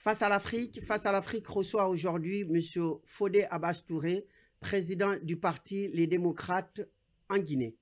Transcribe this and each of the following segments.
Face à l'Afrique reçoit aujourd'hui M. Fodé Abbas Touré, président du parti Les Démocrates en Guinée.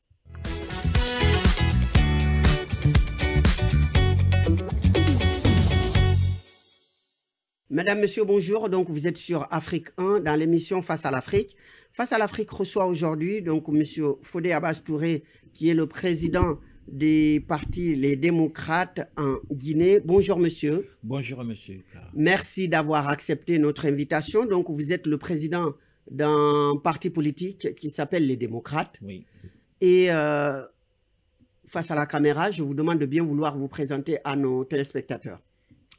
Mesdames, Messieurs, bonjour. Donc, vous êtes sur Afrique 1 dans l'émission Face à l'Afrique. Face à l'Afrique reçoit aujourd'hui donc M. Fodé Abbas Touré, qui est le président du parti Les Démocrates en Guinée. Bonjour, monsieur. Bonjour, monsieur. Merci d'avoir accepté notre invitation. Donc, vous êtes le président d'un parti politique qui s'appelle Les Démocrates. Oui. Et face à la caméra, je vous demande de bien vouloir vous présenter à nos téléspectateurs.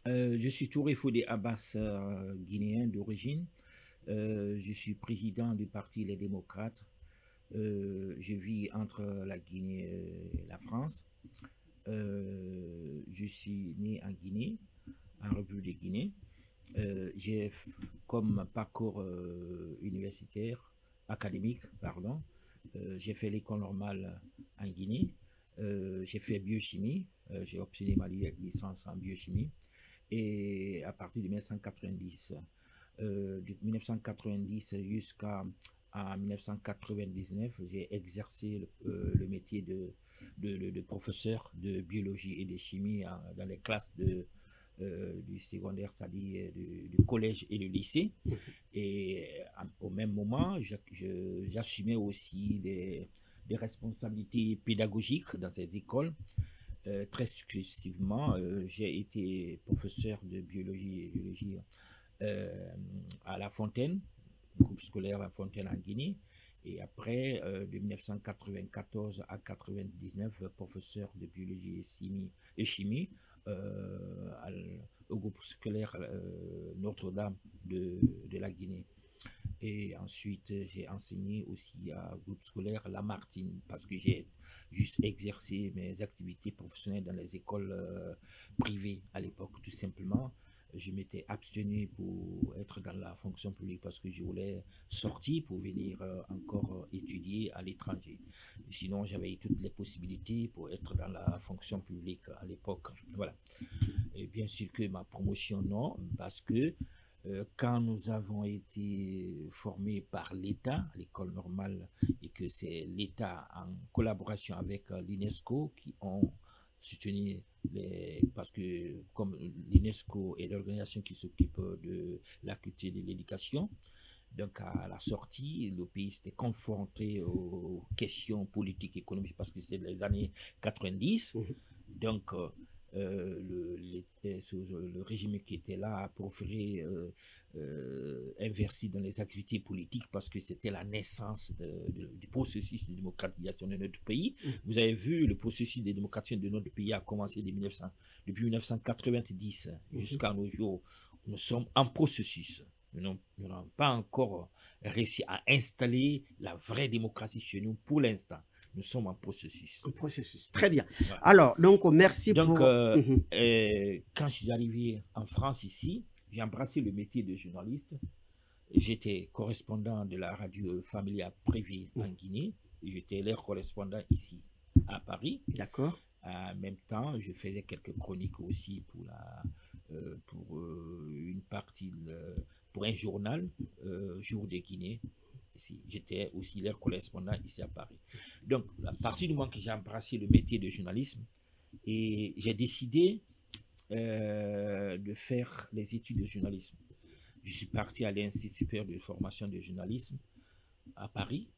Je suis Touré Fodé Abbas, guinéen d'origine. Je suis président du parti Les Démocrates. Je vis entre la Guinée et la France. Je suis né en Guinée, en République de Guinée. J'ai comme parcours universitaire, académique, pardon. J'ai fait l'école normale en Guinée. J'ai fait biochimie. J'ai obtenu ma licence en biochimie. Et à partir de 1990, de 1990 jusqu'à 1999, j'ai exercé le métier de professeur de biologie et de chimie dans les classes du secondaire, c'est-à-dire du collège et du lycée. Et au même moment, j'assumais aussi des responsabilités pédagogiques dans ces écoles. Très successivement, j'ai été professeur de biologie et géologie à La Fontaine, groupe scolaire La Fontaine en Guinée, et après, de 1994 à 1999, professeur de biologie et chimie au groupe scolaire Notre-Dame de la Guinée. Et ensuite, j'ai enseigné aussi à groupe scolaire Lamartine, parce que j'ai juste exercé mes activités professionnelles dans les écoles privées à l'époque, tout simplement. Je m'étais abstenu pour être dans la fonction publique parce que je voulais sortir pour venir encore étudier à l'étranger. Sinon, j'avais eu toutes les possibilités pour être dans la fonction publique à l'époque. Voilà. Et bien sûr que ma promotion, non, parce que quand nous avons été formés par l'État, l'école normale, et que c'est l'État en collaboration avec l'UNESCO qui ont soutenu parce que comme l'UNESCO est l'organisation qui s'occupe de la culture et de l'éducation, donc à la sortie, le pays s'était confronté aux questions politiques et économiques parce que c'est les années 90. Donc le régime qui était là a préféré investir dans les activités politiques parce que c'était la naissance du processus de démocratisation de notre pays. Vous avez vu, le processus de démocratisation de notre pays a commencé depuis 1990 jusqu'à nos jours. Nous sommes en processus. Nous n'avons pas encore réussi à installer la vraie démocratie chez nous pour l'instant. Nous sommes en processus. Un processus, très bien. Voilà. Alors, donc, merci donc, pour... quand je suis arrivé en France ici, j'ai embrassé le métier de journaliste. J'étais correspondant de la radio Familia privée en Guinée. J'étais leur correspondant ici à Paris. D'accord. En même temps, je faisais quelques chroniques aussi pour une partie, pour un journal, Jour de Guinée. J'étais aussi leur correspondant ici à Paris. Donc, à partir du moment que j'ai embrassé le métier de journalisme, et j'ai décidé de faire les études de journalisme. Je suis parti à l'Institut supérieur de formation de journalisme à Paris,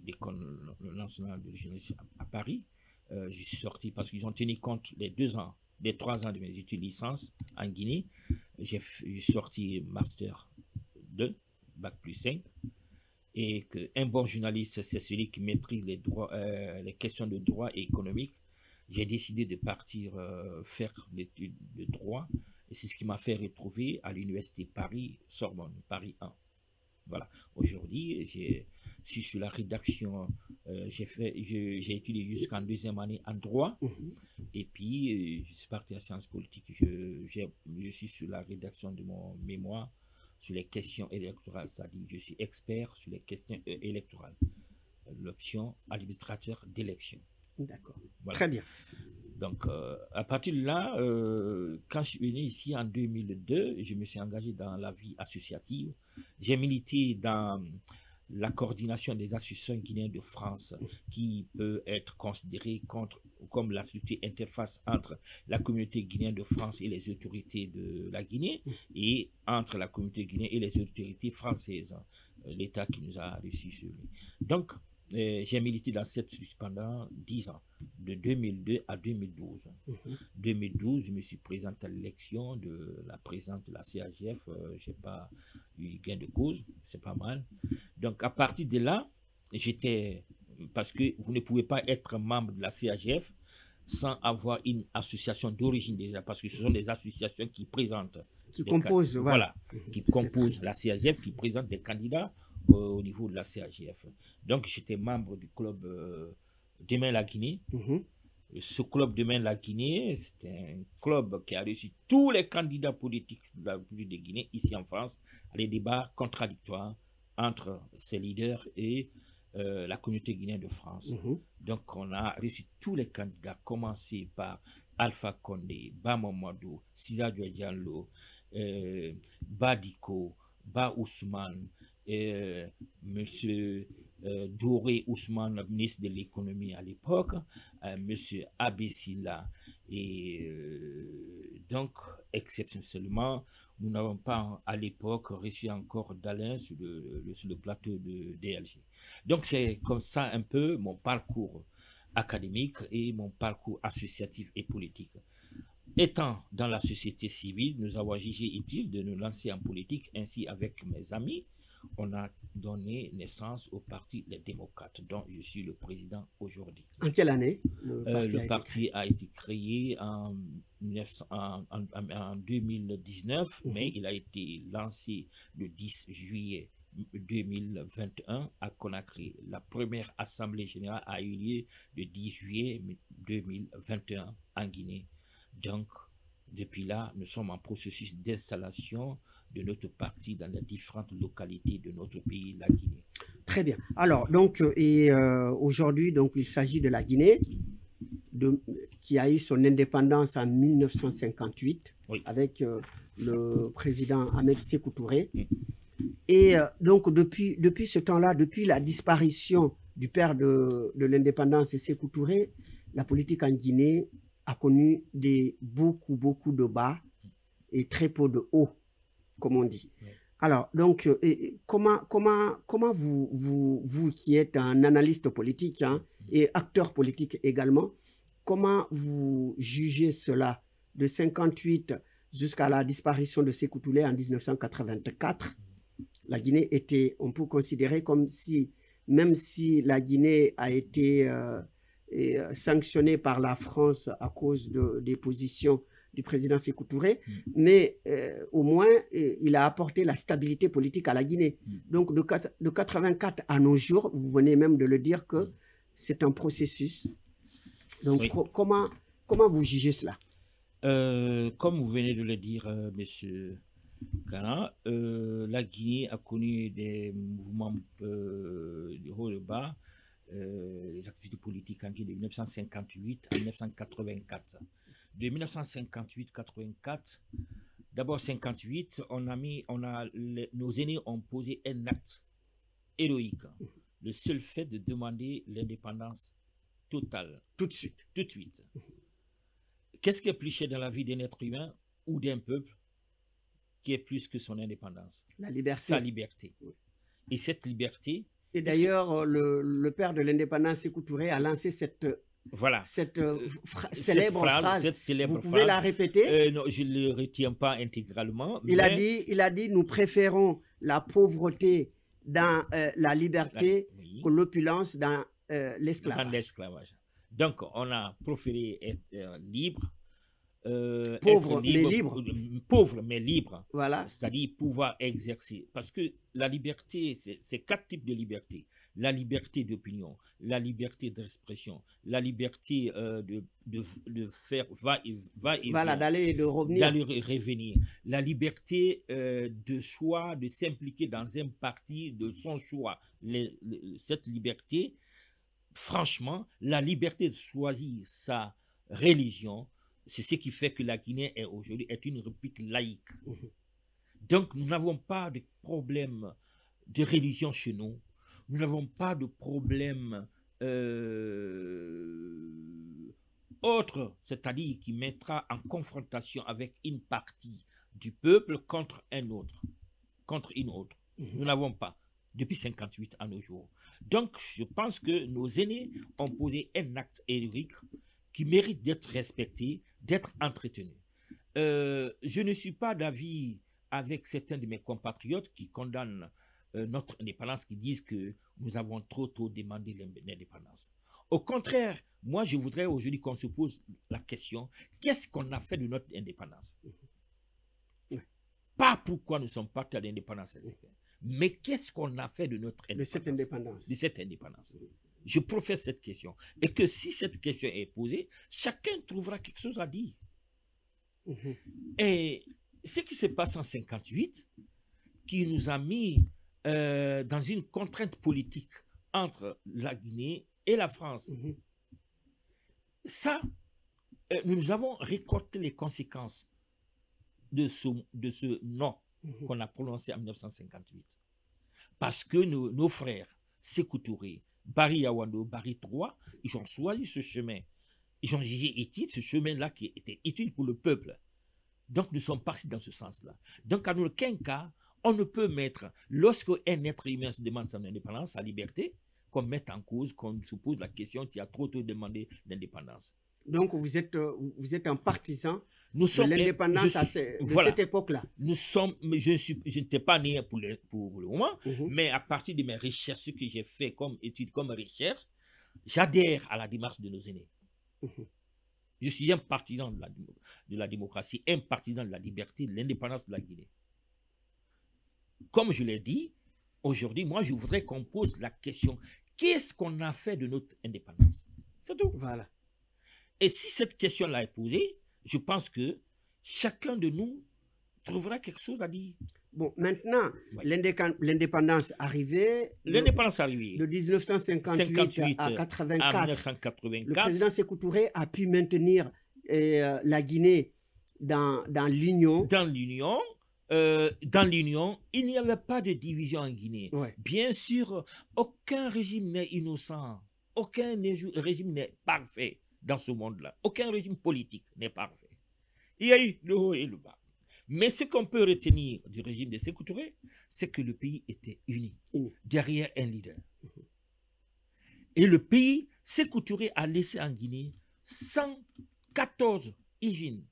l'École nationale de journalisme à Paris. Je suis sorti parce qu'ils ont tenu compte des 3 ans de mes études licence en Guinée. J'ai sorti Master 2. Bac plus 5, et qu'un bon journaliste, c'est celui qui maîtrise les questions de droit et économique. J'ai décidé de partir faire l'étude de droit, et c'est ce qui m'a fait retrouver à l'université Paris-Sorbonne, Paris 1. Voilà. Aujourd'hui, je suis sur la rédaction, j'ai étudié jusqu'en 2e année en droit, et puis je suis parti à sciences politiques. Je suis sur la rédaction de mon mémoire sur les questions électorales, c'est-à-dire je suis expert sur les questions électorales, l'option administrateur d'élection. D'accord, voilà. Très bien. Donc, à partir de là, quand je suis venu ici en 2002, je me suis engagé dans la vie associative. J'ai milité dans la coordination des associations guinéennes de France, qui peut être considérée comme la structure interface entre la communauté guinéenne de France et les autorités de la Guinée, et entre la communauté guinéenne et les autorités françaises, l'État qui nous a reçus sur lui. Donc, j'ai milité dans cette structure pendant 10 ans, de 2002 à 2012. 2012, je me suis présenté à l'élection de la présidente de la CAGF. Je n'ai pas eu gain de cause, c'est pas mal. Donc, à partir de là, parce que vous ne pouvez pas être membre de la CAGF sans avoir une association d'origine déjà, parce que ce sont des associations qui présentent, qui composent, voilà, qui composent la CAGF, qui présentent des candidats au niveau de la CAGF. Donc, j'étais membre du club Demain la Guinée. Ce club Demain la Guinée, c'est un club qui a reçu tous les candidats politiques de la République de Guinée, ici en France, à des débats contradictoires entre ses leaders et la communauté guinéenne de France. Donc, on a reçu tous les candidats, commencé par Alpha Condé, Ba Mamadou, Sida Diallo, Badiko, Ba Ousmane, Monsieur Doré Ousmane, ministre de l'économie à l'époque, Monsieur Abessila, et donc, exceptionnellement, nous n'avons pas à l'époque reçu encore d'Alain sur le plateau de DLG. Donc, c'est comme ça un peu mon parcours académique et mon parcours associatif et politique. Étant dans la société civile, nous avons jugé utile de nous lancer en politique. Ainsi, avec mes amis, on a donné naissance au parti Les Démocrates, dont je suis le président aujourd'hui. En quelle année le parti a été créé en 2019, mais il a été lancé le 10 juillet 2021 à Conakry. La première assemblée générale a eu lieu le 10 juillet 2021 en Guinée. Donc, depuis là, nous sommes en processus d'installation de notre parti dans les différentes localités de notre pays, la Guinée. Très bien. Alors, donc, aujourd'hui, donc, il s'agit de la Guinée, qui a eu son indépendance en 1958, oui, avec le président Ahmed Sékou Touré. Et donc, depuis ce temps-là, depuis la disparition du père de l'indépendance, Sékou Touré, la politique en Guinée a connu beaucoup de bas et très peu de hauts, comme on dit. Oui. Alors, donc, comment vous qui êtes un analyste politique, hein, et acteur politique également, comment vous jugez cela de 58 jusqu'à la disparition de Sékou Touré en 1984? La Guinée était, on peut considérer comme si, même si la Guinée a été sanctionnée par la France à cause des positions du président Sékou Touré, mais au moins il a apporté la stabilité politique à la Guinée. Donc de 84 à nos jours, vous venez même de le dire que c'est un processus. Donc oui, comment vous jugez cela? Comme vous venez de le dire, monsieur Kana, la Guinée a connu des mouvements de haut et bas, les activités politiques en Guinée de 1958 à 1984. De 1958-84, d'abord 58, nos aînés ont posé un acte héroïque, le seul fait de demander l'indépendance totale. Tout de suite. Tout de suite. Qu'est-ce qui est plus cher dans la vie d'un être humain ou d'un peuple qui est plus que son indépendance? La liberté. Sa liberté. Et cette liberté... Et d'ailleurs, le père de l'indépendance, Sékou Touré, a lancé cette célèbre phrase. Vous pouvez la répéter? Non, je ne le retiens pas intégralement. Il a dit, nous préférons la pauvreté dans la liberté que l'opulence dans l'esclavage. Donc, on a préféré être libre. Pauvre mais libre. Pauvre mais libre. Voilà. C'est-à-dire pouvoir exercer. Parce que la liberté, c'est 4 types de liberté. La liberté d'opinion, la liberté d'expression, la liberté de faire va et voilà, d'aller et de revenir. D'aller et revenir. La liberté de choix, de s'impliquer dans un parti de son choix. Cette liberté, franchement, la liberté de choisir religion. C'est ce qui fait que la Guinée est aujourd'hui une république laïque. Donc, nous n'avons pas de problème de religion chez nous. Nous n'avons pas de problème autre, c'est-à-dire qui mettra en confrontation avec une partie du peuple contre une autre. Nous n'avons pas, depuis 58 à nos jours. Donc, je pense que nos aînés ont posé un acte héroïque qui mérite d'être respecté, d'être entretenu. Je ne suis pas d'avis avec certains de mes compatriotes qui condamnent notre indépendance, qui disent que nous avons trop tôt demandé l'indépendance. Au contraire, moi, je voudrais aujourd'hui qu'on se pose la question, qu'est-ce qu'on a fait de notre indépendance? Pas pourquoi nous sommes partis à l'indépendance, mais qu'est-ce qu'on a fait de notre indépendance? De cette indépendance. Je professe cette question. Et que si cette question est posée, chacun trouvera quelque chose à dire. Et ce qui se passe en 58, qui nous a mis dans une contrainte politique entre la Guinée et la France, ça, nous avons récolté les conséquences de ce non qu'on a prononcé en 1958. Parce que nos frères, Sékou Touré, Barry Yawando, Barry III, ils ont choisi ce chemin. Ils ont jugé utile, ce chemin-là qui était utile pour le peuple. Donc, nous sommes partis dans ce sens-là. Donc, en aucun cas, on ne peut mettre, lorsqu'un être humain se demande son indépendance, sa liberté, qu'on mette en cause, qu'on se pose la question qui a trop tôt demandé l'indépendance. Donc, vous êtes un partisan de l'indépendance de cette époque-là. Je n'étais pas né pour le moment, mais à partir de mes recherches que j'ai fait comme études, comme recherche, j'adhère à la démarche de nos aînés. Je suis un partisan de la démocratie, un partisan de la liberté, de l'indépendance de la Guinée. Comme je l'ai dit, aujourd'hui, moi, je voudrais qu'on pose la question, qu'est-ce qu'on a fait de notre indépendance? C'est tout. Voilà. Et si cette question-là est posée, je pense que chacun de nous trouvera quelque chose à dire. Bon, maintenant, l'indépendance arrivée. L'indépendance arrivée. De 1958 à 1984. Le président Sékou Touré a pu maintenir la Guinée dans l'Union. Dans l'Union, il n'y avait pas de division en Guinée. Ouais. Bien sûr, aucun régime n'est innocent. Aucun régime n'est parfait dans ce monde-là. Aucun régime politique n'est parfait. Il y a eu le haut et le bas. Mais ce qu'on peut retenir du régime de Sékou Touré, c'est que le pays était uni derrière un leader. Et le pays, Sékou Touré a laissé en Guinée 114 usines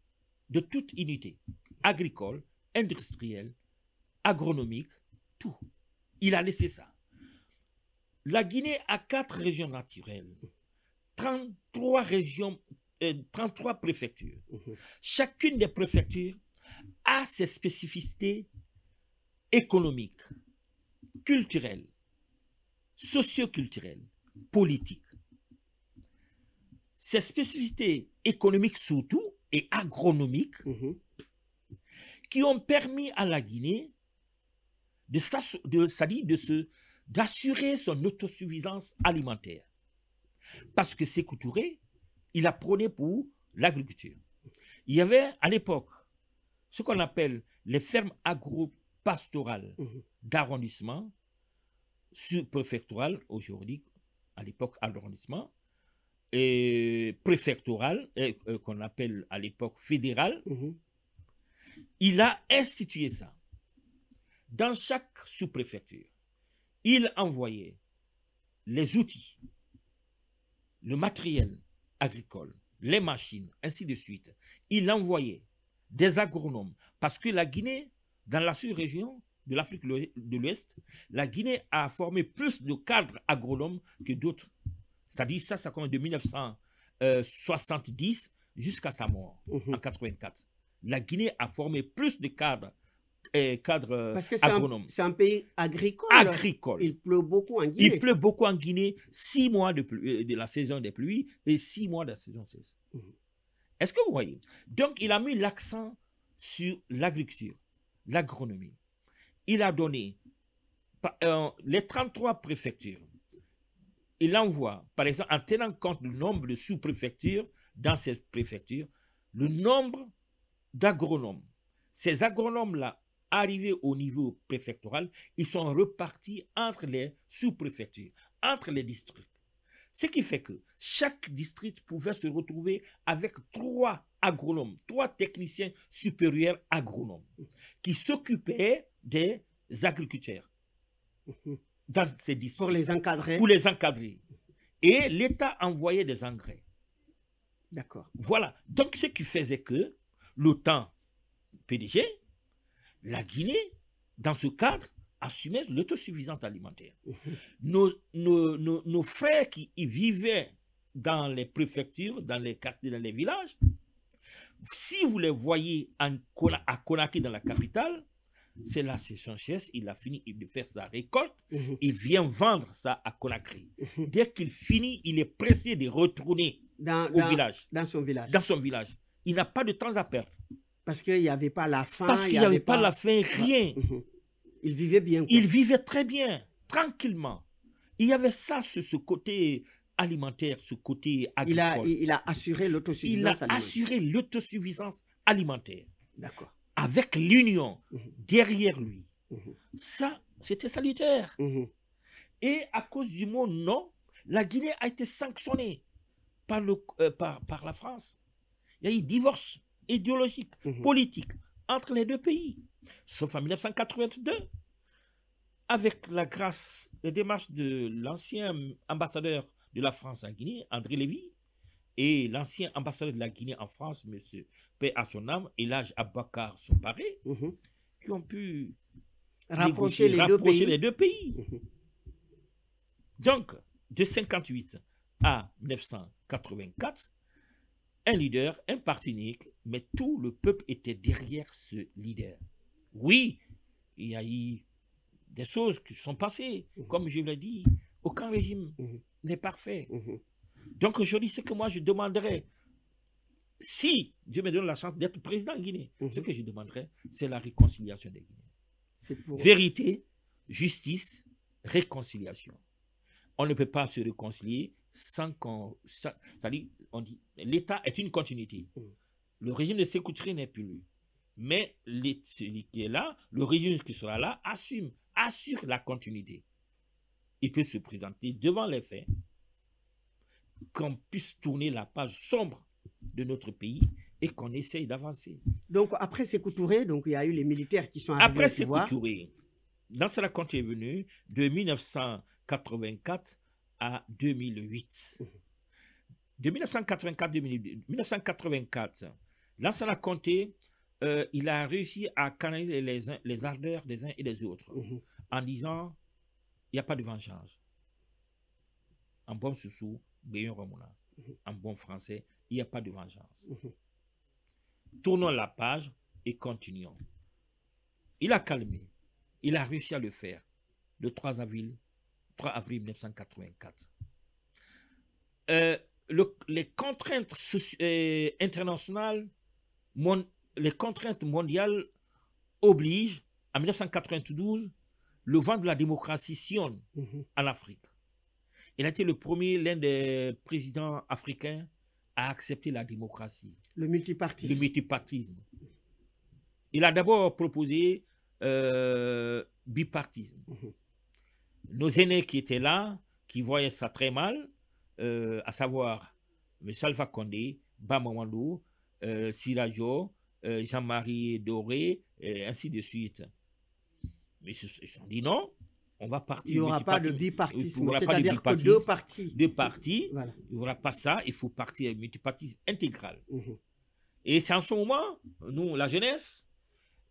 de toute unité, agricole, industrielle, agronomique, tout. Il a laissé ça. La Guinée a 4 régions naturelles, 33 préfectures. Chacune des préfectures a ses spécificités économiques, culturelles, socioculturelles, politiques. Ces spécificités économiques surtout et agronomiques qui ont permis à la Guinée d'assurer son autosuffisance alimentaire. Parce que Sékou Touré, il a prôné pour l'agriculture. Il y avait à l'époque ce qu'on appelle les fermes agro-pastorales d'arrondissement, sous-préfectorales aujourd'hui, à l'époque arrondissement, et préfectorales, qu'on appelle à l'époque fédérales. Il a institué ça. Dans chaque sous-préfecture, il envoyait les outils, le matériel agricole, les machines, ainsi de suite. Il envoyait des agronomes, parce que la Guinée, dans la sous-région de l'Afrique de l'Ouest, la Guinée a formé plus de cadres agronomes que d'autres. C'est-à-dire ça commence de 1970 jusqu'à sa mort, en 84. La Guinée a formé plus de cadres parce que agronomes. C'est un pays agricole. Il pleut beaucoup en Guinée. Il pleut beaucoup en Guinée, 6 mois de la saison des pluies et 6 mois de la saison sèche. Est-ce que vous voyez? Donc, il a mis l'accent sur l'agriculture, l'agronomie. Il a donné les 33 préfectures. Il envoie, par exemple, en tenant compte du nombre de sous-préfectures dans ces préfectures, le nombre d'agronomes. Ces agronomes-là, arrivés au niveau préfectoral, ils sont repartis entre les sous-préfectures, entre les districts. Ce qui fait que chaque district pouvait se retrouver avec 3 agronomes, 3 techniciens supérieurs agronomes qui s'occupaient des agriculteurs dans ces districts. Pour les encadrer. Pour les encadrer. Et l'État envoyait des engrais. D'accord. Voilà. Donc, ce qui faisait que l'OTAN, PDG, la Guinée, dans ce cadre, assumait l'autosuffisance alimentaire. Nos frères qui y vivaient dans les préfectures, dans les quartiers, dans les villages, si vous les voyez à Conakry, dans la capitale, c'est la sécheresse, il a fini de faire sa récolte, il vient vendre ça à Conakry. Dès qu'il finit, il est pressé de retourner au village. Dans son village. Dans son village. Il n'a pas de temps à perdre. Parce qu'il n'y avait pas la faim. Parce qu'il n'y avait pas la faim, rien. Il vivait bien. Il vivait très bien, tranquillement. Il y avait ça, ce côté alimentaire, ce côté agricole. Il a assuré l'autosuffisance alimentaire. Il a assuré l'autosuffisance alimentaire. D'accord. Avec l'union derrière lui. Ça, c'était salutaire. Et à cause du mot non, la Guinée a été sanctionnée par la France. Il y a eu divorce idéologique, politique entre les 2 pays. Sauf en 1982, avec la grâce, les démarches de l'ancien ambassadeur de la France en Guinée, André Lévy, et l'ancien ambassadeur de la Guinée en France, M. Paix à son âme, Elhadj Aboubacar Soumaré, qui ont pu rapprocher les deux pays. Donc, de 1958 à 1984, un leader, un parti unique, mais tout le peuple était derrière ce leader. Oui, il y a eu des choses qui sont passées. Comme je l'ai dit, aucun régime n'est parfait. Donc aujourd'hui, ce que moi je demanderais, si Dieu me donne la chance d'être président en Guinée, ce que je demanderais, c'est la réconciliation des Guinéens. Vérité, justice, réconciliation. On ne peut pas se réconcilier sans qu'on... On dit, l'État est une continuité. Le régime de Sékou Touré n'est plus lui. Mais celui qui est là, le régime qui sera là, assure la continuité. Il peut se présenter devant les faits, qu'on puisse tourner la page sombre de notre pays et qu'on essaye d'avancer. Donc après Sékou Touré, donc il y a eu les militaires qui sont arrivés après au pouvoir. Sékou Touré, Lansana Conté est venu de 1984 à 2008. De 1984 à 1984, Lansana Conté, il a réussi à canaliser les ardeurs des uns et des autres en disant il n'y a pas de vengeance. En bon soussou, en bon français, il n'y a pas de vengeance. Tournons la page et continuons. Il a calmé. Il a réussi à le faire le 3 avril 1984. Les contraintes internationales, les contraintes mondiales obligent, en 1992, le vent de la démocratie sillonne en Afrique. Il a été l'un des présidents africains à accepter la démocratie. Le multipartisme. Le multipartisme. Il a d'abord proposé bipartisme. Nos aînés qui étaient là, qui voyaient ça très mal, à savoir M. Alpha Condé, Bamamandou, Sirajo, Jean-Marie Doré, et ainsi de suite. Mais ils se sont dit non, on va partir. Il n'y aura pas de bipartisme, c'est-à-dire que 2 partis. 2 partis, voilà. Il n'y aura pas ça, il faut partir multipartisme intégral. Et c'est en ce moment, nous, la jeunesse,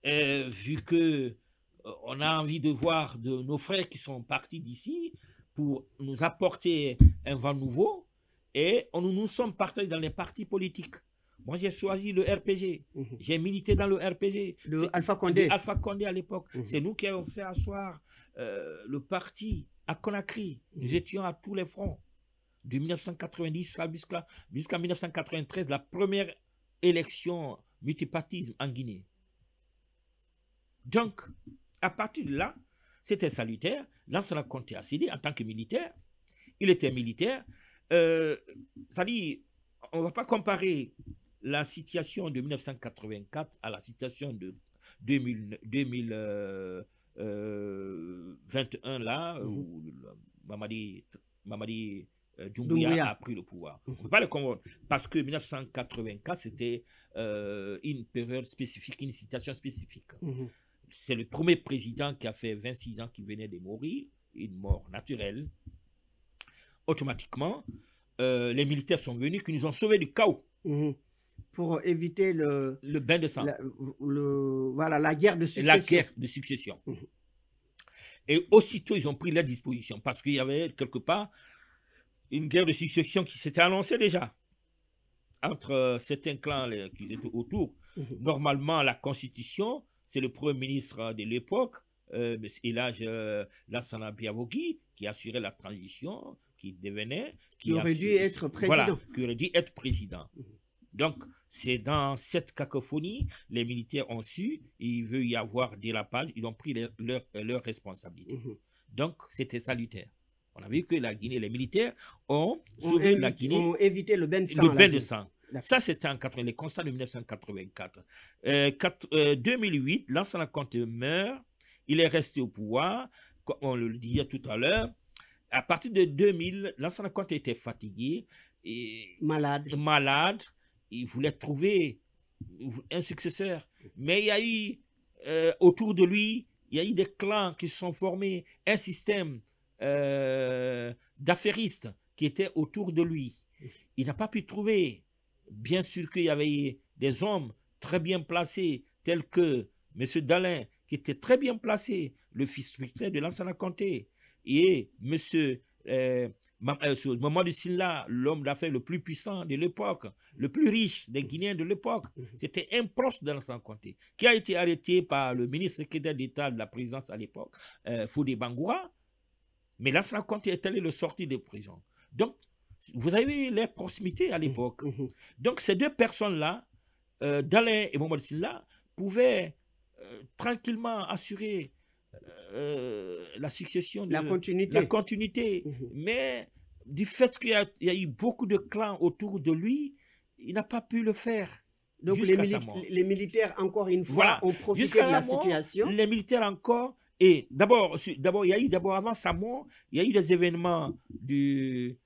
vu que on a envie de voir de nos frères qui sont partis d'ici pour nous apporter un vent nouveau, et nous sommes partis dans les partis politiques. Moi, j'ai choisi le RPG. J'ai milité dans le RPG. Alpha Condé. Alpha Condé à l'époque. C'est nous qui avons fait asseoir le parti à Conakry. Nous étions à tous les fronts. De 1990 jusqu'à 1993, la première élection multipartisme en Guinée. Donc, à partir de là, c'était salutaire. Lansana Conté a cédé en tant que militaire. Il était militaire. Ça dit, on ne va pas comparer la situation de 1984 à la situation de 2021 là, où Mamadi Doumbouya a pris le pouvoir. On ne peut pas le comparer parce que 1984, c'était une période spécifique, une situation spécifique. C'est le premier président qui a fait 26 ans qui venait de mourir, une mort naturelle. Automatiquement, les militaires sont venus, qui nous ont sauvés du chaos. Pour éviter le bain de sang. Voilà, la guerre de succession. La guerre de succession. Et aussitôt, ils ont pris leur disposition parce qu'il y avait quelque part une guerre de succession qui s'était annoncée déjà entre certains clans qui étaient autour. Normalement, la constitution, c'est le premier ministre de l'époque, Elhadji Lassana Biavogi, qui assurait la transition, qui devenait... Qui aurait dû être président. Voilà, qui aurait dû être président. Donc, c'est dans cette cacophonie, les militaires ont su, il veut y avoir dérapage, ils ont pris leur responsabilité. Donc, c'était salutaire. On a vu que la Guinée, les militaires ont sauvé la Guinée. Ont évité le bain de sang. Le bain de sang. Ça, c'était en 80, les constats de 1984. 2008, Lansana Conté meurt, il est resté au pouvoir, comme on le disait tout à l'heure. À partir de 2000, Lansana Conté était fatigué, et malade. Il voulait trouver un successeur. Mais il y a eu, autour de lui, il y a eu des clans qui se sont formés, un système d'affairistes qui était autour de lui. Il n'a pas pu trouver. Bien sûr qu'il y avait des hommes très bien placés, tels que M. Dalin, qui était très bien placé, le fils spirituel de Lansana Conté, et M. Mamadou Sylla, l'homme d'affaires le plus puissant de l'époque, le plus riche des Guinéens de l'époque. C'était un proche de Lansana Conté, qui a été arrêté par le ministre secrétaire d'État de la présidence à l'époque, Fodé Bangoura, mais Lansana Conté est allé le sortir de prison. Donc, vous avez les proximités à l'époque. Donc, ces deux personnes-là, Dalin et Mamadou Sylla, pouvaient tranquillement assurer la succession, la continuité. Mais du fait qu'il y a eu beaucoup de clans autour de lui, il n'a pas pu le faire. Donc les militaires, encore une fois, ont profité de la situation. Les militaires encore, et d'abord, il y a eu avant sa mort, il y a eu des événements du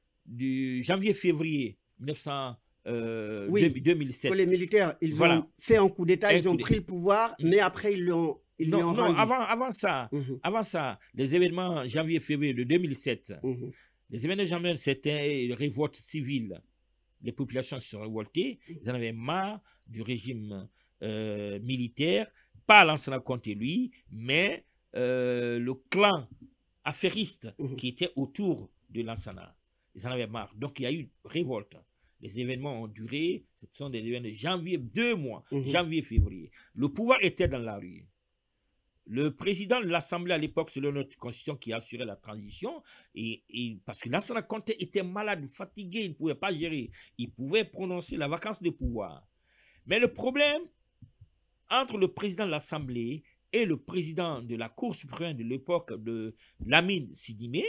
janvier-février 2007. Que les militaires, ils ont fait un coup d'État, ils ont pris le pouvoir, mais après ils l'ont... Non, avant ça, les événements janvier-février de 2007, les événements de janvier, c'était une révolte civile. Les populations se sont révoltées, ils en avaient marre du régime militaire, pas Lansana Conté lui, mais le clan affairiste qui était autour de Lansana. Ils en avaient marre. Donc il y a eu une révolte. Les événements ont duré, ce sont des événements de janvier, 2 mois, janvier-février. Le pouvoir était dans la rue. Le président de l'Assemblée à l'époque, selon notre constitution, qui assurait la transition, parce que Lansana Conté était malade, fatigué, il ne pouvait pas gérer. Il pouvait prononcer la vacance de pouvoir. Mais le problème, entre le président de l'Assemblée et le président de la Cour suprême de l'époque, de Lamine Sidimé,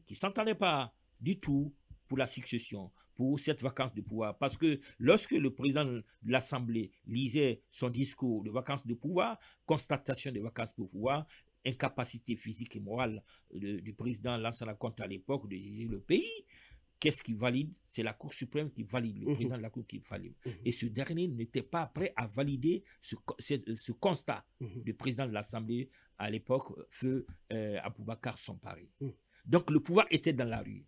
qui ne s'entendait pas du tout pour la succession, pour cette vacance de pouvoir. Parce que lorsque le président de l'Assemblée lisait son discours de vacance de pouvoir, constatation de vacances de pouvoir, incapacité physique et morale du président Lansana Conté à l'époque de diriger le pays, qu'est-ce qui valide? C'est la Cour suprême qui valide, le président de la Cour qui valide. Et ce dernier n'était pas prêt à valider ce constat du président de l'Assemblée à l'époque, feu Aboubacar Sampari. Donc le pouvoir était dans la rue.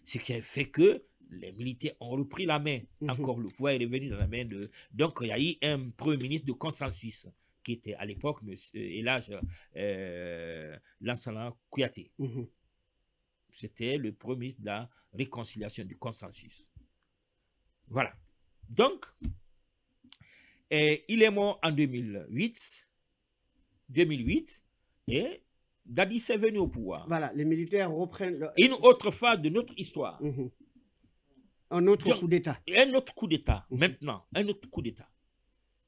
Ce qui a fait que les militaires ont repris la main. Encore, le pouvoir est revenu dans la main de... Donc, il y a eu un premier ministre de consensus qui était à l'époque, Elhadji Lansana Kouyaté. C'était le premier ministre de la réconciliation, du consensus. Voilà. Donc, il est mort en 2008, et Dadis est venu au pouvoir. Voilà, les militaires reprennent... Une autre phase de notre histoire. Un autre coup d'État. Un autre coup d'État, maintenant. Un autre coup d'État.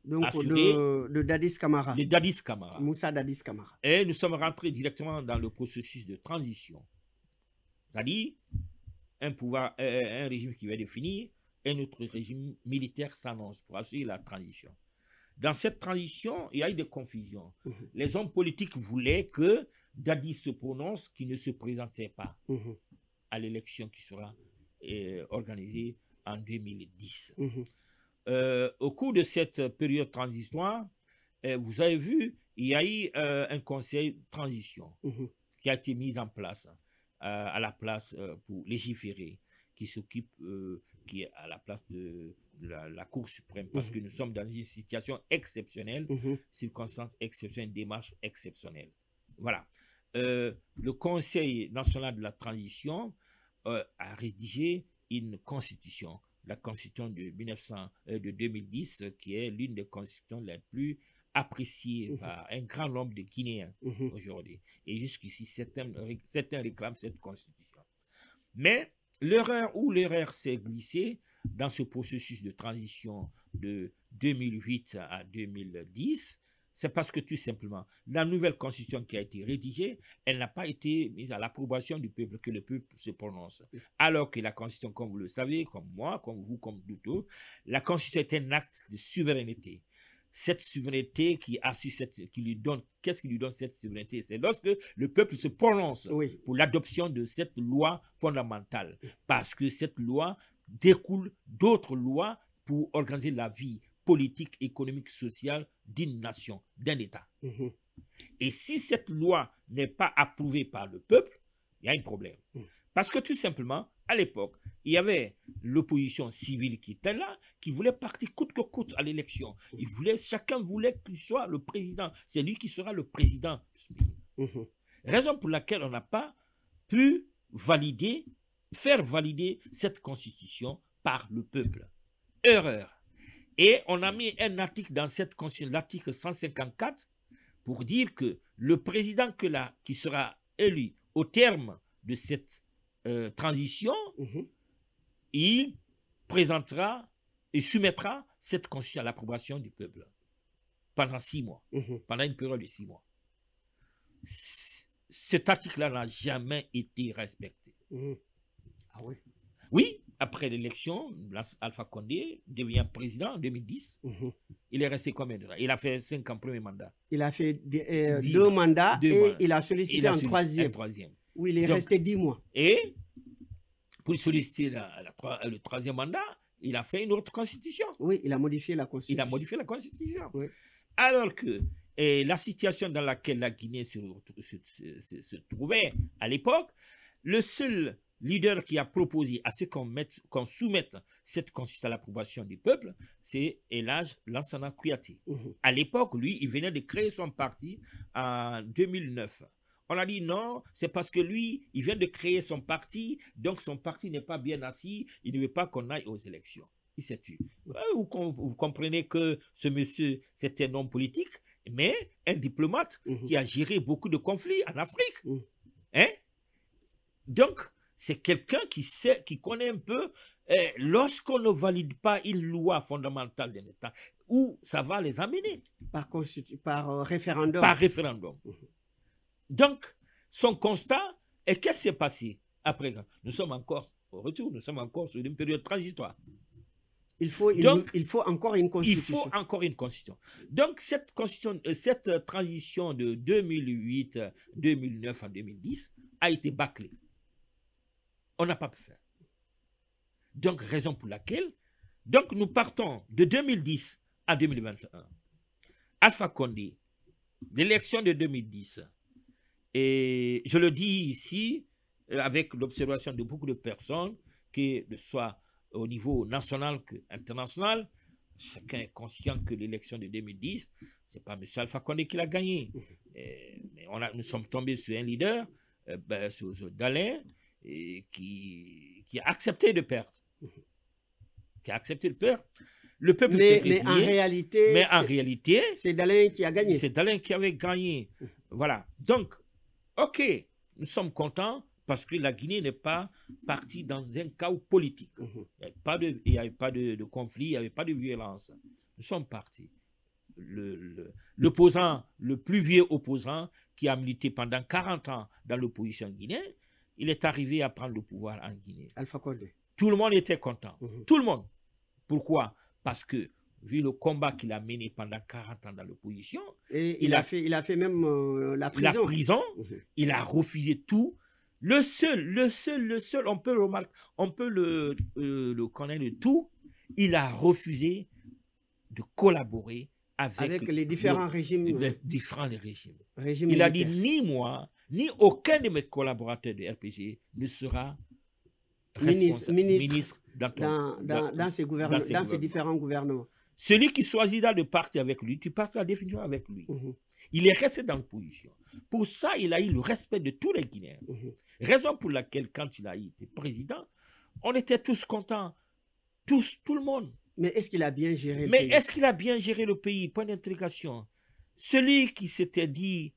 Donc, de Dadis Camara. De Dadis Camara. Moussa Dadis Camara. Et nous sommes rentrés directement dans le processus de transition. C'est-à-dire, un régime qui va définir un autre régime militaire s'annonce pour assurer la transition. Dans cette transition, il y a eu des confusions. Les hommes politiques voulaient que Dadi se prononce, qui ne se présentait pas à l'élection qui sera organisée en 2010. Au cours de cette période transitoire, vous avez vu, il y a eu un conseil de transition qui a été mis en place à la place pour légiférer, qui s'occupe, qui est à la place de la Cour suprême, parce que nous sommes dans une situation exceptionnelle, circonstances exceptionnelles, démarche exceptionnelle. Voilà. Le Conseil national de la transition a rédigé une constitution, la constitution de 2010, qui est l'une des constitutions les plus appréciées par un grand nombre de Guinéens aujourd'hui. Et jusqu'ici, certains réclament cette constitution. Mais l'erreur s'est glissée dans ce processus de transition de 2008 à 2010, c'est parce que tout simplement, la nouvelle constitution qui a été rédigée, elle n'a pas été mise à l'approbation du peuple, que le peuple se prononce. Alors que la constitution, comme vous le savez, comme moi, comme vous, comme d'autres, la constitution est un acte de souveraineté. Cette souveraineté qui lui donne, qu'est-ce qui lui donne cette souveraineté? C'est lorsque le peuple se prononce pour l'adoption de cette loi fondamentale. Parce que cette loi découle d'autres lois pour organiser la vie politique, économique, sociale d'une nation, d'un État. Et si cette loi n'est pas approuvée par le peuple, il y a un problème. Parce que tout simplement, à l'époque, il y avait l'opposition civile qui était là, qui voulait partir coûte que coûte à l'élection. Chacun voulait qu'il soit le président. C'est lui qui sera le président de ce pays. Raison pour laquelle on n'a pas pu faire valider cette constitution par le peuple. Erreur. Et on a mis un article dans cette constitution, l'article 154, pour dire que le président qui sera élu au terme de cette transition, il présentera et soumettra cette constitution à l'approbation du peuple pendant 6 mois, pendant une période de 6 mois. Cet article-là n'a jamais été respecté. Ah oui? Oui, après l'élection, Alpha Condé devient président en 2010. Il est resté combien de temps? Il a fait 5 ans premier mandat. Il a fait 2 mandats et il a sollicité un troisième. Oui, il est resté 10 mois. Et pour solliciter le 3e mandat, il a fait une autre constitution. Oui, il a modifié la constitution. Il a modifié la constitution. Oui. Alors que la situation dans laquelle la Guinée se trouvait à l'époque, le seul leader qui a proposé à ce qu'on soumette cette constitution à l'approbation du peuple, c'est El Hadj Lansana Kouyaté. À l'époque, lui, il venait de créer son parti en 2009. On a dit non, c'est parce que lui, il vient de créer son parti, donc son parti n'est pas bien assis, il ne veut pas qu'on aille aux élections. Il s'est tué. Vous comprenez que ce monsieur, c'est un homme politique, mais un diplomate qui a géré beaucoup de conflits en Afrique. Hein? Donc, c'est quelqu'un qui connaît un peu, lorsqu'on ne valide pas une loi fondamentale d'un État, où ça va les amener? Par référendum. Par référendum. Donc, son constat, et qu'est-ce qui s'est passé après? Nous sommes encore au retour, nous sommes encore sur une période transitoire. Il faut encore une constitution. Il faut encore une constitution. Donc, cette transition de 2008, 2009 à 2010 a été bâclée. On n'a pas pu faire. Donc, raison pour laquelle, nous partons de 2010 à 2021. Alpha Condé, l'élection de 2010, et je le dis ici, avec l'observation de beaucoup de personnes, que ce soit au niveau national qu'international, chacun est conscient que l'élection de 2010, ce n'est pas M. Alpha Condé qui l'a gagné. Mais nous sommes tombés sur un leader, sur Dalin, qui a accepté de perdre. Le peuple s'est résigné. Mais en réalité, c'est Dalin qui a gagné. C'est Dalin qui avait gagné. Voilà. Donc, ok, nous sommes contents parce que la Guinée n'est pas partie dans un chaos politique. Il n'y avait pas de conflit, il n'y avait pas de violence. Nous sommes partis. L'opposant, le plus vieux opposant qui a milité pendant 40 ans dans l'opposition guinéenne, il est arrivé à prendre le pouvoir en Guinée. Alpha Condé. Tout le monde était content. Tout le monde. Pourquoi? Parce que, vu le combat qu'il a mené pendant 40 ans dans l'opposition, Et il a fait même la la prison. prison, il a refusé tout. Le seul, on peut remarquer, on peut le connaître le tout, il a refusé de collaborer avec les différents régimes. les différents régimes. Régime Il a dit militaire. ni moi, ni aucun de mes collaborateurs de RPG ne sera responsable, ministre dans ces différents gouvernements. Celui qui choisira de partir avec lui, tu partiras définitivement avec lui. Il est resté dans l'opposition. Pour ça, il a eu le respect de tous les Guinéens. Raison pour laquelle, quand il a été président, on était tous contents. Tout le monde. Mais est-ce qu'il a bien géré le Mais pays? est-ce qu'il a bien géré le pays? Point d'interrogation. Celui qui s'était dit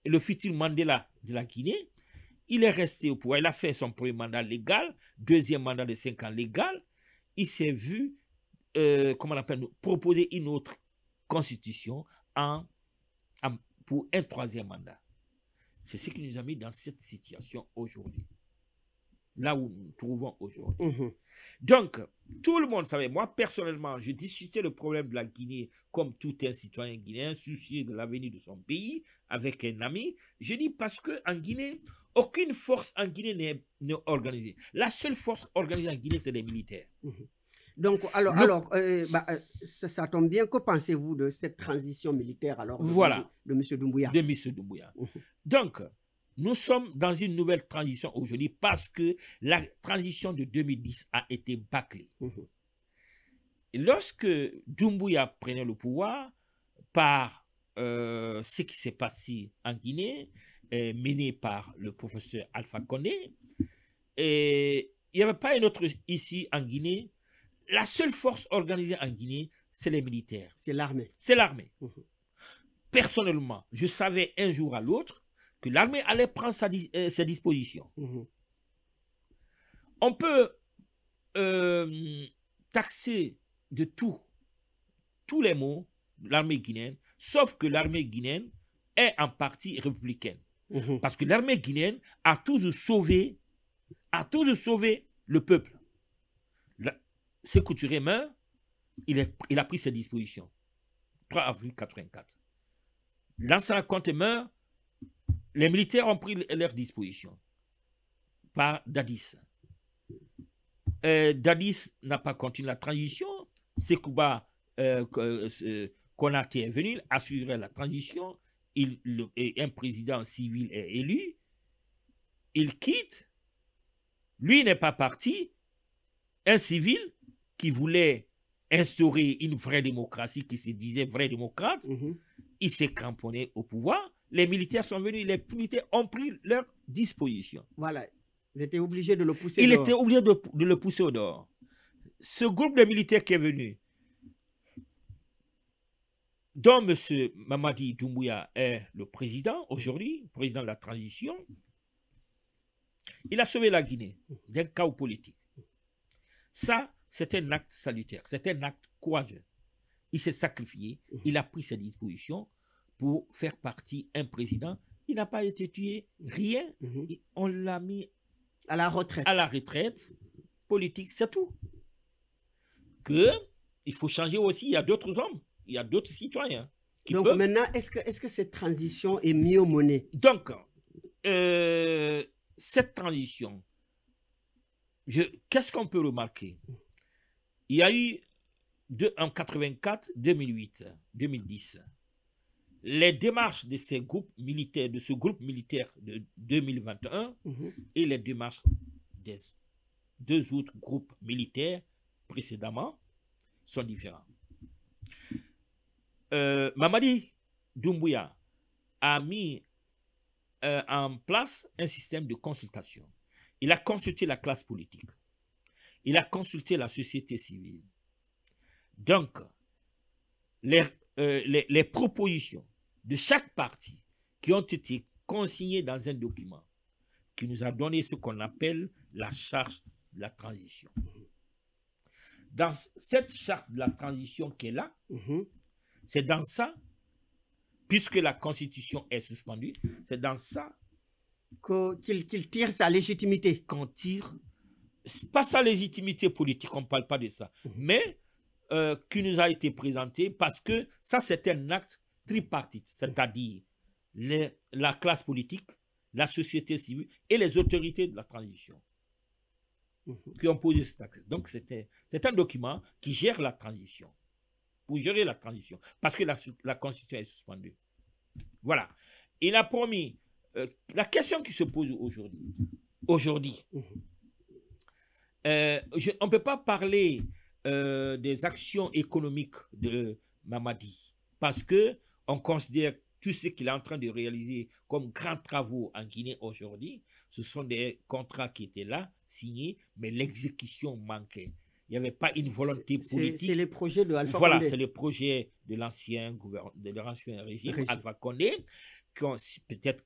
le futur Mandela de la Guinée, il est resté au pouvoir. Il a fait son premier mandat légal, deuxième mandat de 5 ans légal. Il s'est vu, comment on appelle, proposer une autre constitution pour un troisième mandat. C'est ce qui nous a mis dans cette situation aujourd'hui. Là où nous nous trouvons aujourd'hui. Donc, tout le monde savait, moi personnellement, je discutais le problème de la Guinée comme tout un citoyen guinéen, soucieux de l'avenir de son pays, avec un ami. Je dis parce qu'en Guinée, aucune force en Guinée n'est organisée. La seule force organisée en Guinée, c'est les militaires. Donc, ça tombe bien. Que pensez-vous de cette transition militaire alors de M. Doumbouya? De M. Doumbouya. Donc, nous sommes dans une nouvelle transition aujourd'hui parce que la transition de 2010 a été bâclée. Lorsque Doumbouya prenait le pouvoir par ce qui s'est passé en Guinée, mené par le professeur Alpha Condé, et il n'y avait pas une autre ici en Guinée. La seule force organisée en Guinée, c'est les militaires. C'est l'armée. C'est l'armée. Personnellement, je savais un jour à l'autre que l'armée allait prendre ses dispositions. On peut taxer de tous les mots l'armée guinéenne, sauf que l'armée guinéenne est en partie républicaine. Parce que l'armée guinéenne a toujours sauvé le peuple. Sékou Touré meurt, il a pris ses dispositions. 3 avril 1984. Lansana Conté meurt, les militaires ont pris leurs dispositions par Dadis. Dadis n'a pas continué la transition. Sekouba Konaté est venu assurer la transition. Un président civil est élu. Il quitte. Lui n'est pas parti. Un civil qui voulait instaurer une vraie démocratie, qui se disait vrai démocrate, il s'est cramponné au pouvoir. Les militaires sont venus, les militaires ont pris leur disposition. Voilà, ils étaient obligés de le pousser dehors. Il était obligé de le pousser au dehors. Ce groupe de militaires qui est venu, dont M. Mamadi Doumbouya est le président aujourd'hui, président de la transition, il a sauvé la Guinée d'un chaos politique. Ça, c'est un acte salutaire, c'est un acte courageux. Il s'est sacrifié, il a pris ses dispositions pour faire partie un président. Il n'a pas été tué, rien. On l'a mis à la retraite. À la retraite politique, c'est tout. Il faut changer aussi, il y a d'autres hommes, il y a d'autres citoyens. Donc maintenant, est-ce que cette transition est mieux menée? Donc, cette transition, qu'est-ce qu'on peut remarquer? Il y a eu en 84, 2008, 2010, les démarches de ces groupes militaires, de ce groupe militaire de 2021 et les démarches des 2 autres groupes militaires précédemment sont différents. Mamadi Doumbouya a mis en place un système de consultation. Il a consulté la classe politique. Il a consulté la société civile. Donc, les propositions de chaque parti qui ont été consignées dans un document qui nous a donné ce qu'on appelle la charte de la transition. Dans cette charte de la transition qui est là, c'est dans ça, puisque la Constitution est suspendue, c'est dans ça qu'il tire sa légitimité. Qu'on tire, pas sa légitimité politique, on ne parle pas de ça, mais qui nous a été présenté, parce que ça, c'est un acte tripartite, c'est-à-dire la classe politique, la société civile et les autorités de la transition qui ont posé cet acte. Donc, c'est un document qui gère la transition, pour gérer la transition, parce que la Constitution est suspendue. Voilà. Il a promis, la question qui se pose aujourd'hui, on ne peut pas parler des actions économiques de Mamadi, parce qu'on considère tout ce qu'il est en train de réaliser comme grands travaux en Guinée aujourd'hui. Ce sont des contrats qui étaient là, signés, mais l'exécution manquait. Il n'y avait pas une volonté politique. C'est les projets de Alpha Condé. Voilà, c'est le projet de l'ancien régime, Alpha Condé, qui ont peut-être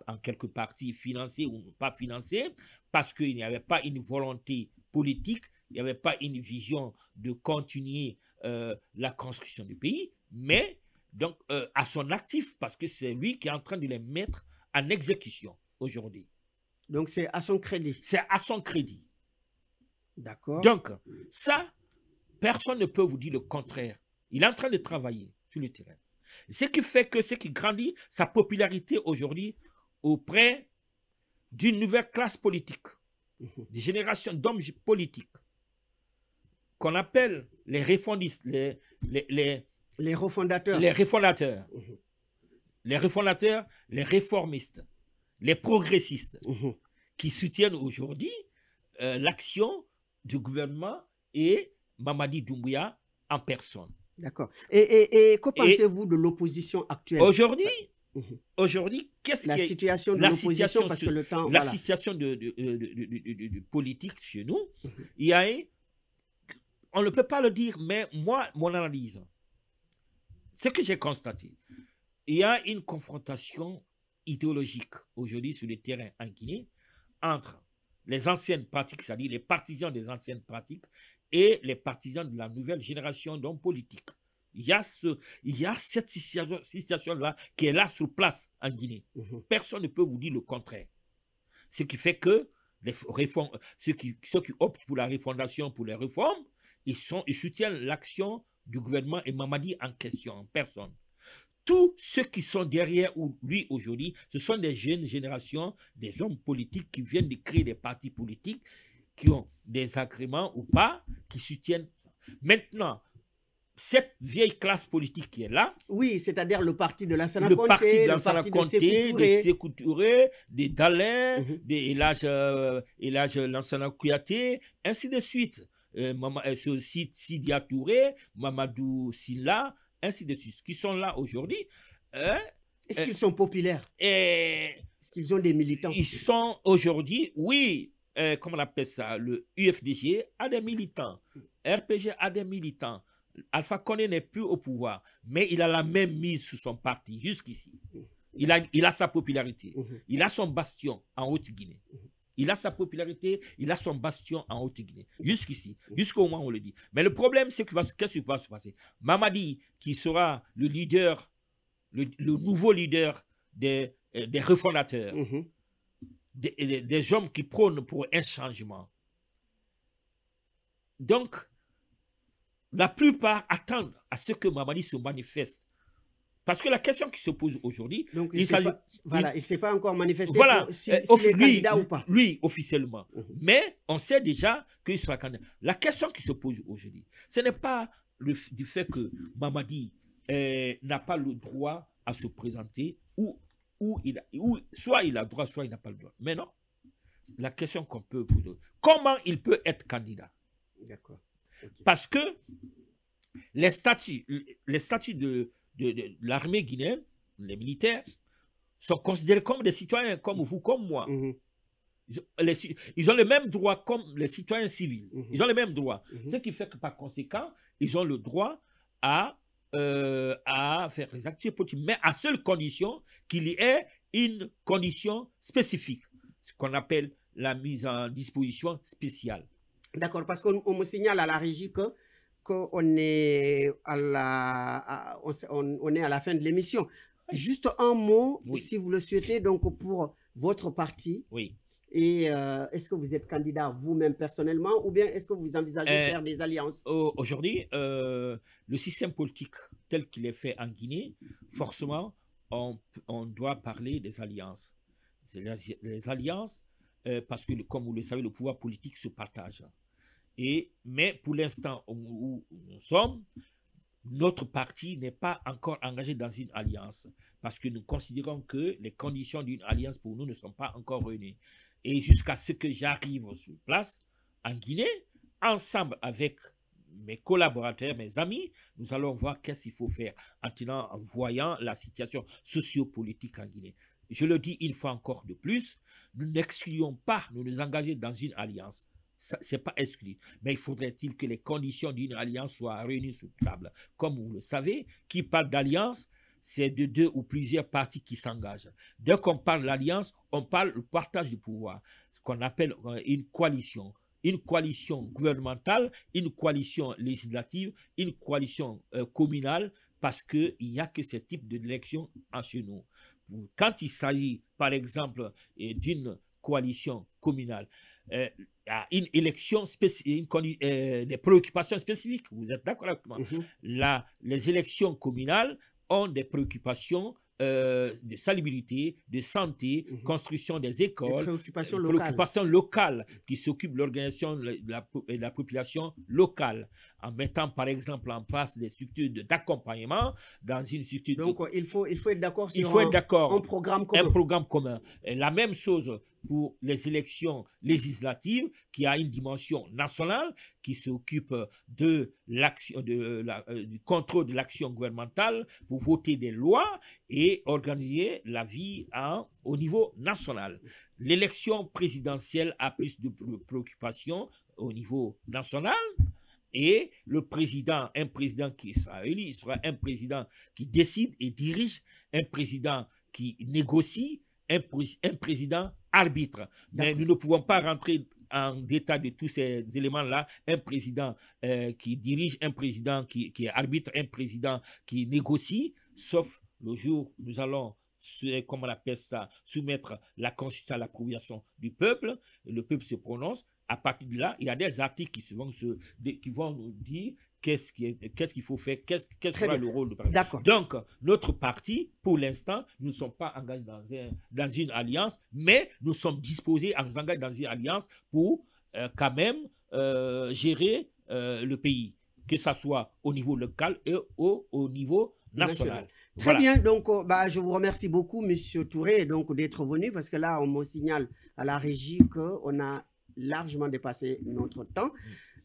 en quelque partie financé ou pas financé, parce qu'il n'y avait pas une volonté politique, il n'y avait pas une vision de continuer la construction du pays, mais donc à son actif, parce que c'est lui qui est en train de les mettre en exécution aujourd'hui. Donc c'est à son crédit. C'est à son crédit. D'accord. Donc ça, personne ne peut vous dire le contraire. Il est en train de travailler sur le terrain. Ce qui fait que ce qui grandit sa popularité aujourd'hui auprès d'une nouvelle classe politique, des générations d'hommes politiques, qu'on appelle les réformistes, les refondateurs. Les refondateurs. Les refondateurs, les réformistes, les progressistes, qui soutiennent aujourd'hui l'action du gouvernement et Mamadi Doumbouya en personne. D'accord. Et que pensez-vous de l'opposition actuelle? Aujourd'hui, qu'est-ce la situation de l'opposition, parce que le temps... La situation de politique chez nous, il y a... On ne peut pas le dire, mais moi, mon analyse, ce que j'ai constaté, il y a une confrontation idéologique aujourd'hui sur le terrain en Guinée entre les anciennes pratiques, c'est-à-dire les partisans des anciennes pratiques et les partisans de la nouvelle génération d'hommes politiques. Il y a cette situation-là qui est là sur place en Guinée. Personne ne peut vous dire le contraire. Ce qui fait que ceux qui optent pour la refondation, pour les réformes, ils soutiennent l'action du gouvernement et Mamadi en question, en personne. Tous ceux qui sont derrière lui aujourd'hui, ce sont des jeunes générations, des hommes politiques qui viennent de créer des partis politiques, qui ont des agréments ou pas, qui soutiennent. Maintenant, cette vieille classe politique qui est là. Oui, c'est-à-dire le parti de Lansana Conté, le parti de Lansana Conté, de Sékou Touré, de Dalin, de Elhadj Lansana Kouyaté, ainsi de suite. Sidia Touré, Mamadou Silla, ainsi de suite, qui sont là aujourd'hui. Est-ce qu'ils sont populaires? Est-ce qu'ils ont des militants? Ils sont aujourd'hui, oui, comment on appelle ça, le UFDG a des militants, RPG a des militants, Alpha Condé n'est plus au pouvoir, mais il a la même mise sur son parti jusqu'ici. Il a sa popularité, il a son bastion en Haute-Guinée. Il a sa popularité, il a son bastion en Haute-Guinée. Jusqu'ici, jusqu'au moment où on le dit. Mais le problème, c'est qu'est-ce qui va se passer? Mamadi, qui sera le leader, le nouveau leader des refondateurs, des hommes qui prônent pour un changement. Donc, la plupart attendent à ce que Mamadi se manifeste. Parce que la question qui se pose aujourd'hui, il ne s'est pas encore manifesté s'il est candidat ou pas. Lui, officiellement. Mais on sait déjà qu'il sera candidat. La question qui se pose aujourd'hui, ce n'est pas du fait que Mamadi n'a pas le droit à se présenter, ou soit il a le droit, soit il n'a pas le droit. Mais non. La question qu'on peut poser, comment il peut être candidat? D'accord. Okay. Parce que les statuts de l'armée guinéenne, les militaires, sont considérés comme des citoyens, comme vous, comme moi. Ils ont les mêmes droits comme les citoyens civils. Ils ont les mêmes droits. Ce qui fait que par conséquent, ils ont le droit à faire les activités politiques, mais à seule condition qu'il y ait une condition spécifique, ce qu'on appelle la mise en disposition spéciale. D'accord, parce qu'on me signale à la régie qu'on est à la fin de l'émission. Juste un mot, si vous le souhaitez, donc pour votre parti. Oui. Et est-ce que vous êtes candidat vous-même personnellement ou bien est-ce que vous envisagez Euh, faire des alliances? Aujourd'hui, le système politique tel qu'il est fait en Guinée, forcément, on doit parler des alliances. C'est les alliances, parce que, comme vous le savez, le pouvoir politique se partage. Mais pour l'instant où nous sommes, notre parti n'est pas encore engagé dans une alliance parce que nous considérons que les conditions d'une alliance pour nous ne sont pas encore réunies. Et jusqu'à ce que j'arrive sur place en Guinée, ensemble avec mes collaborateurs, mes amis, nous allons voir qu'est-ce qu'il faut faire en voyant la situation sociopolitique en Guinée. Je le dis une fois encore de plus, nous n'excluons pas de nous engager dans une alliance. Ce n'est pas exclu. Mais il faudrait-il que les conditions d'une alliance soient réunies sur table. Comme vous le savez, qui parle d'alliance, c'est de deux ou plusieurs partis qui s'engagent. Dès qu'on parle d'alliance, on parle du partage du pouvoir, ce qu'on appelle une coalition. Une coalition gouvernementale, une coalition législative, une coalition communale, parce qu'il n'y a que ce type d'élection chez nous. Quand il s'agit, par exemple, d'une coalition communale, à une élection spécifique, des préoccupations spécifiques. Vous êtes d'accord avec moi? Les élections communales ont des préoccupations de salubrité, de santé, construction des écoles, préoccupations locales qui s'occupent de l'organisation de la population locale, en mettant par exemple en place des structures d'accompagnement dans une structure. Donc il faut être d'accord sur un programme commun. Un programme commun. Et la même chose pour les élections législatives, qui a une dimension nationale, qui s'occupe de du contrôle de l'action gouvernementale pour voter des lois et organiser la vie au niveau national. L'élection présidentielle a plus de préoccupations au niveau national. Et un président qui sera élu, il sera un président qui décide et dirige, un président qui négocie, un président arbitre. Mais nous ne pouvons pas rentrer en détail de tous ces éléments-là. Un président qui dirige, un président qui arbitre, un président qui négocie, sauf le jour où nous allons, comment on appelle ça, soumettre la Constitution à l'approbation du peuple, et le peuple se prononce. À partir de là, il y a des articles qui vont nous dire qu'est-ce qu'il faut faire, quel sera le rôle de parti. Donc, notre parti, pour l'instant, nous ne sommes pas engagés dans une alliance, mais nous sommes disposés à nous engager dans une alliance pour quand même gérer le pays, que ce soit au niveau local et au niveau national. Très bien, donc je vous remercie beaucoup, Monsieur Touré, d'être venu, parce que là, on me signale à la régie qu'on a largement dépassé notre temps.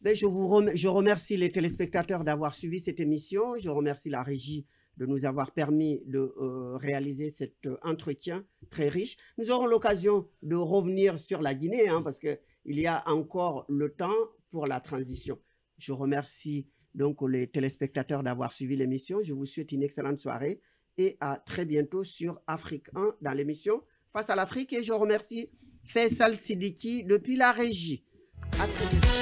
Mais je remercie les téléspectateurs d'avoir suivi cette émission. Je remercie la régie de nous avoir permis de réaliser cet entretien très riche. Nous aurons l'occasion de revenir sur la Guinée, parce qu'il y a encore le temps pour la transition. Je remercie donc les téléspectateurs d'avoir suivi l'émission. Je vous souhaite une excellente soirée et à très bientôt sur Afrique 1 dans l'émission Face à l'Afrique. Et je remercie Faisal Sidiki depuis la régie. À très bientôt.